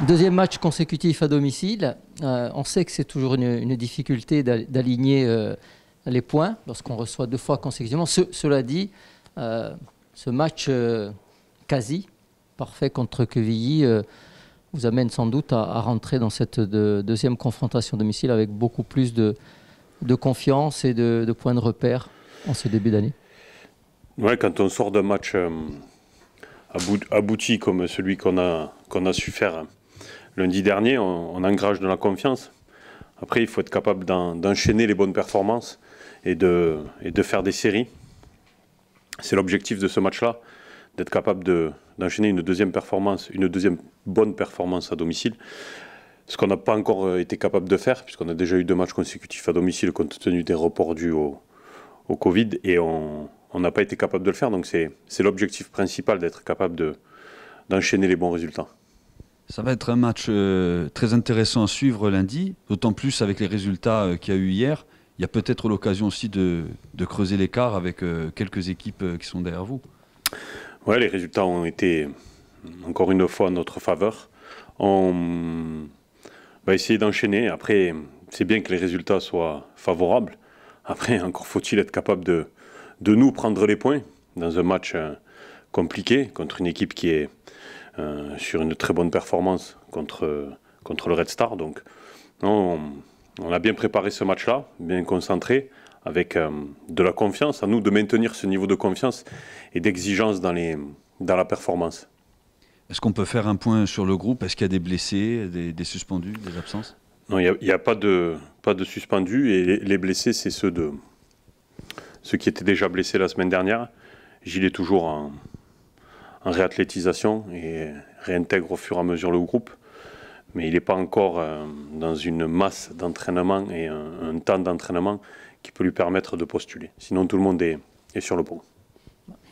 Deuxième match consécutif à domicile. On sait que c'est toujours une difficulté d'aligner les points lorsqu'on reçoit 2 fois consécutivement. Cela dit, ce match quasi parfait contre Quevilly vous amène sans doute à rentrer dans cette deuxième confrontation à domicile avec beaucoup plus de confiance et de points de repère en ce début d'année. Ouais, quand on sort d'un match abouti comme celui qu'on a su faire lundi dernier, on engage de la confiance. Après, il faut être capable d'enchaîner les bonnes performances et de faire des séries. C'est l'objectif de ce match-là, d'être capable d'enchaîner une deuxième bonne performance à domicile. Ce qu'on n'a pas encore été capable de faire, puisqu'on a déjà eu 2 matchs consécutifs à domicile compte tenu des reports dus au Covid, et on n'a pas été capable de le faire. Donc c'est l'objectif principal, d'être capable d'enchaîner les bons résultats. Ça va être un match très intéressant à suivre lundi, d'autant plus avec les résultats qu'il y a eu hier. Il y a peut-être l'occasion aussi de creuser l'écart avec quelques équipes qui sont derrière vous. Ouais, les résultats ont été encore une fois en notre faveur. On va essayer d'enchaîner. Après, c'est bien que les résultats soient favorables. Après, encore faut-il être capable de nous prendre les points dans un match compliqué contre une équipe qui est sur une très bonne performance contre le Red Star. Donc, on a bien préparé ce match-là, bien concentré, avec de la confiance, à nous de maintenir ce niveau de confiance et d'exigence dans la performance. Est-ce qu'on peut faire un point sur le groupe? Est-ce qu'il y a des blessés, des suspendus, des absences? Non, il n'y a pas de suspendus, et les blessés, c'est ceux qui étaient déjà blessés la semaine dernière. Gilles est toujours en réathlétisation et réintègre au fur et à mesure le groupe. Mais il n'est pas encore dans une masse d'entraînement et un temps d'entraînement qui peut lui permettre de postuler. Sinon, tout le monde est sur le pont.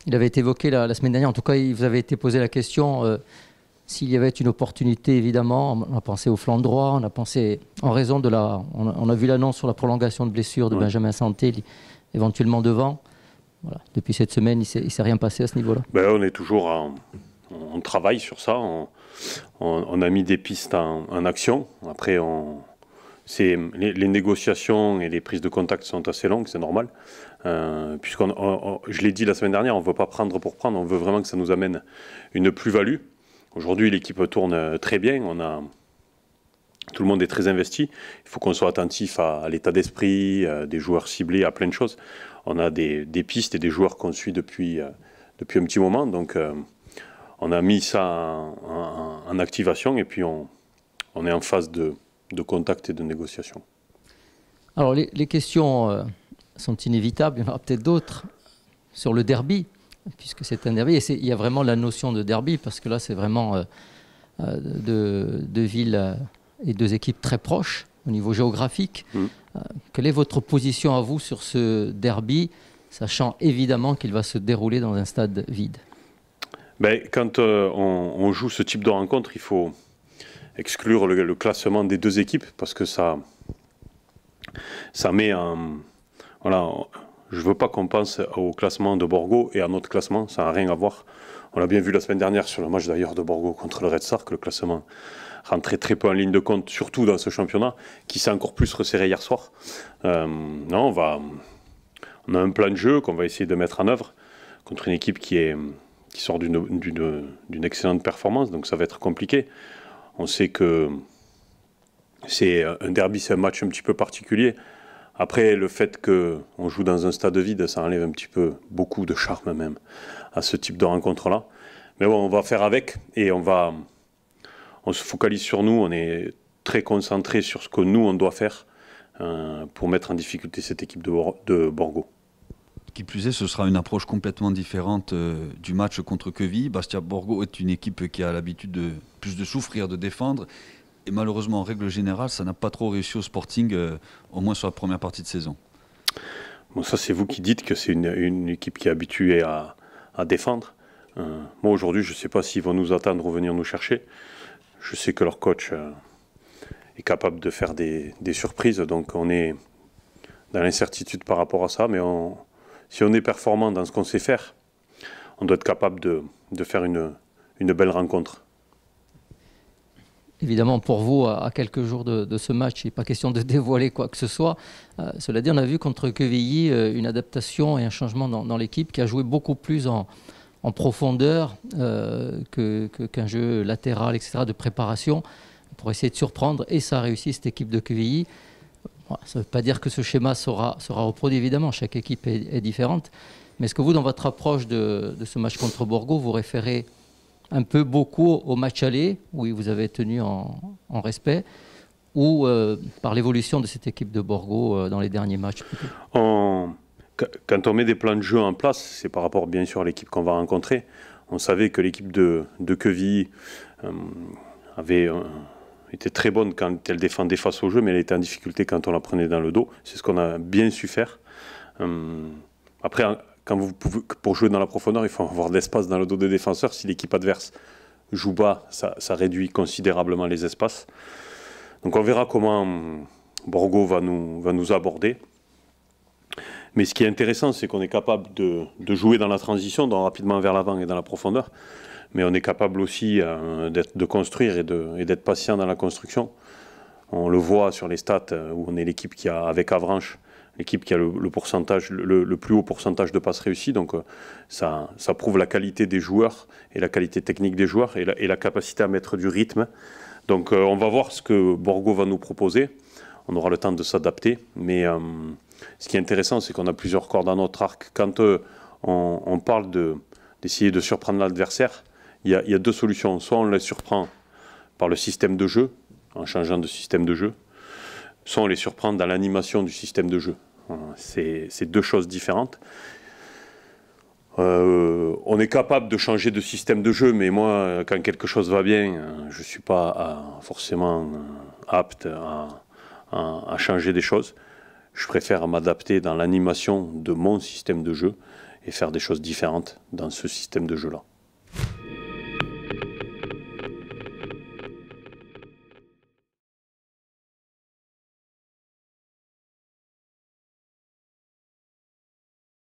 Il avait été évoqué la semaine dernière, en tout cas, il vous avait été posé la question s'il y avait une opportunité, évidemment. On a pensé au flanc droit, on a pensé en raison de on a vu l'annonce sur la prolongation de blessure de Benjamin Santé, éventuellement devant. Voilà. Depuis cette semaine, il ne s'est rien passé à ce niveau-là. On est toujours on travaille sur ça. On a mis des pistes en action. Après, les négociations et les prises de contact sont assez longues, c'est normal. Je l'ai dit la semaine dernière, on ne veut pas prendre pour prendre, on veut vraiment que ça nous amène une plus-value. Aujourd'hui, l'équipe tourne très bien. Tout le monde est très investi. Il faut qu'on soit attentif à l'état d'esprit, des joueurs ciblés, à plein de choses. On a des pistes et des joueurs qu'on suit depuis un petit moment. Donc, on a mis ça en activation, et puis on est en phase de contact et de négociation. Alors, les questions sont inévitables. Il y en aura peut-être d'autres sur le derby, puisque c'est un derby. Et il y a vraiment la notion de derby, parce que là, c'est vraiment deux villes et 2 équipes très proches au niveau géographique. Quelle est votre position à vous sur ce derby, sachant évidemment qu'il va se dérouler dans un stade vide? Quand on joue ce type de rencontre, il faut exclure le classement des 2 équipes, parce que ça met en... Voilà, je ne veux pas qu'on pense au classement de Borgo et à notre classement, ça n'a rien à voir. On l'a bien vu la semaine dernière sur le match d'ailleurs de Borgo contre le Red Star, que le classement rentrait très peu en ligne de compte, surtout dans ce championnat, qui s'est encore plus resserré hier soir. Non, on a un plan de jeu qu'on va essayer de mettre en œuvre contre une équipe qui sort d'une excellente performance, donc ça va être compliqué. On sait que c'est un derby, c'est un match un petit peu particulier. Après, le fait qu'on joue dans un stade vide, ça enlève un petit peu, beaucoup de charme même, à ce type de rencontre-là. Mais bon, on va faire avec, et on se focalise sur nous, on est très concentré sur ce que nous, on doit faire pour mettre en difficulté cette équipe de Borgo. Qui plus est, ce sera une approche complètement différente du match contre Quevilly. Bastia Borgo est une équipe qui a l'habitude de plus de souffrir, de défendre. Et malheureusement, en règle générale, ça n'a pas trop réussi au Sporting, au moins sur la première partie de saison. Bon, ça, c'est vous qui dites que c'est une équipe qui est habituée à défendre. Moi, aujourd'hui, je ne sais pas s'ils vont nous attendre ou venir nous chercher. Je sais que leur coach est capable de faire des surprises, donc on est dans l'incertitude par rapport à ça. Mais si on est performant dans ce qu'on sait faire, on doit être capable de faire une belle rencontre. évidemment, pour vous, à quelques jours de ce match, il n'est pas question de dévoiler quoi que ce soit. Cela dit, on a vu contre Quevilly une adaptation et un changement dans l'équipe qui a joué beaucoup plus en profondeur qu'un jeu latéral, etc., de préparation, pour essayer de surprendre. Et ça a réussi, cette équipe de Quevilly. Ça ne veut pas dire que ce schéma sera reproduit, évidemment. Chaque équipe est différente. Mais est-ce que vous, dans votre approche de ce match contre Borgo, vous référez un peu beaucoup au match aller, où vous avez tenu en respect, ou par l'évolution de cette équipe de Borgo dans les derniers matchs plutôt? Quand on met des plans de jeu en place, c'est par rapport bien sûr à l'équipe qu'on va rencontrer. On savait que l'équipe de Quevilly était très bonne quand elle défendait face au jeu, mais elle était en difficulté quand on la prenait dans le dos. C'est ce qu'on a bien su faire. Après, pour jouer dans la profondeur, il faut avoir de l'espace dans le dos des défenseurs. Si l'équipe adverse joue bas, ça réduit considérablement les espaces. Donc on verra comment Borgo va nous aborder. Mais ce qui est intéressant, c'est qu'on est capable de jouer dans la transition, donc rapidement vers l'avant et dans la profondeur. Mais on est capable aussi de construire et d'être patient dans la construction. On le voit sur les stats où on est l'équipe qui a, avec Avranches, l'équipe qui a le plus haut pourcentage de passes réussies. Donc ça prouve la qualité des joueurs et la qualité technique des joueurs et la capacité à mettre du rythme. Donc on va voir ce que Borgo va nous proposer. On aura le temps de s'adapter. Mais ce qui est intéressant, c'est qu'on a plusieurs cordes à notre arc. Quand on parle d'essayer de surprendre l'adversaire, il y a deux solutions. Soit on les surprend par le système de jeu, en changeant de système de jeu, soit on les surprend dans l'animation du système de jeu. C'est deux choses différentes. On est capable de changer de système de jeu, mais moi, quand quelque chose va bien, je ne suis pas forcément apte à changer des choses. Je préfère m'adapter dans l'animation de mon système de jeu et faire des choses différentes dans ce système de jeu-là.